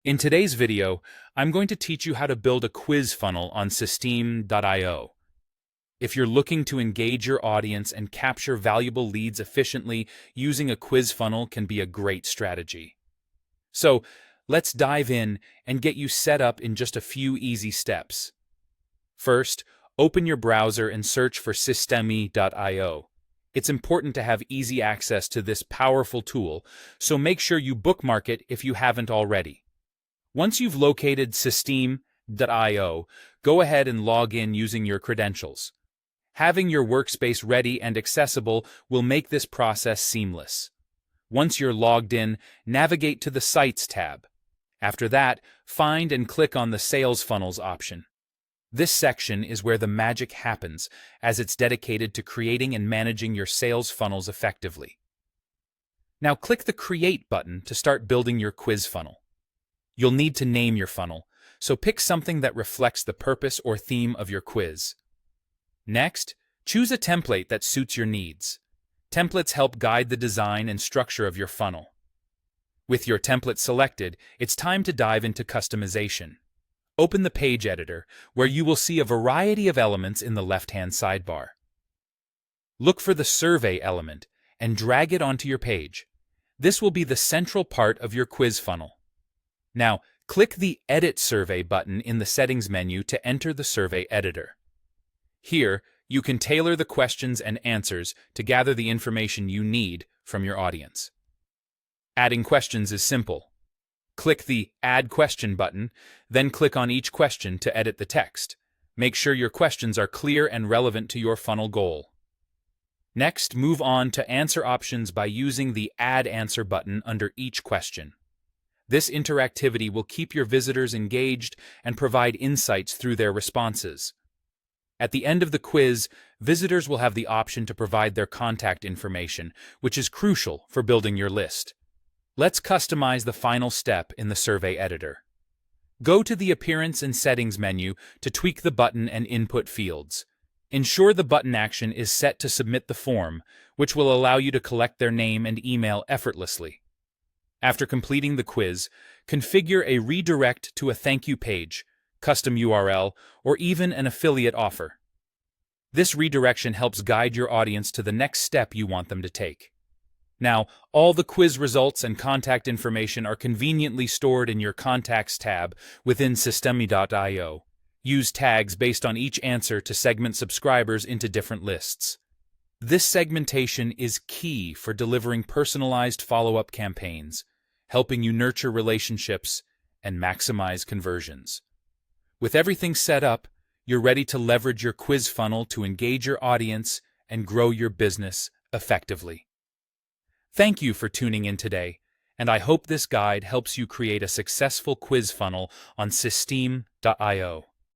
In today's video, I'm going to teach you how to build a quiz funnel on Systeme.io. If you're looking to engage your audience and capture valuable leads efficiently, using a quiz funnel can be a great strategy. So, let's dive in and get you set up in just a few easy steps. First, open your browser and search for Systeme.io. It's important to have easy access to this powerful tool, so make sure you bookmark it if you haven't already. Once you've located Systeme.io, go ahead and log in using your credentials. Having your workspace ready and accessible will make this process seamless. Once you're logged in, navigate to the Sites tab. After that, find and click on the Sales Funnels option. This section is where the magic happens, as it's dedicated to creating and managing your sales funnels effectively. Now click the Create button to start building your quiz funnel. You'll need to name your funnel, so pick something that reflects the purpose or theme of your quiz. Next, choose a template that suits your needs. Templates help guide the design and structure of your funnel. With your template selected, it's time to dive into customization. Open the page editor, where you will see a variety of elements in the left-hand sidebar. Look for the survey element and drag it onto your page. This will be the central part of your quiz funnel. Now, click the Edit Survey button in the Settings menu to enter the survey editor. Here, you can tailor the questions and answers to gather the information you need from your audience. Adding questions is simple. Click the Add Question button, then click on each question to edit the text. Make sure your questions are clear and relevant to your funnel goal. Next, move on to answer options by using the Add Answer button under each question. This interactivity will keep your visitors engaged and provide insights through their responses. At the end of the quiz, visitors will have the option to provide their contact information, which is crucial for building your list. Let's customize the final step in the survey editor. Go to the Appearance and Settings menu to tweak the button and input fields. Ensure the button action is set to submit the form, which will allow you to collect their name and email effortlessly. After completing the quiz, configure a redirect to a thank you page, custom URL, or even an affiliate offer. This redirection helps guide your audience to the next step you want them to take. Now, all the quiz results and contact information are conveniently stored in your Contacts tab within Systeme.io. Use tags based on each answer to segment subscribers into different lists. This segmentation is key for delivering personalized follow-up campaigns, helping you nurture relationships and maximize conversions. With everything set up, you're ready to leverage your quiz funnel to engage your audience and grow your business effectively. Thank you for tuning in today, and I hope this guide helps you create a successful quiz funnel on Systeme.io.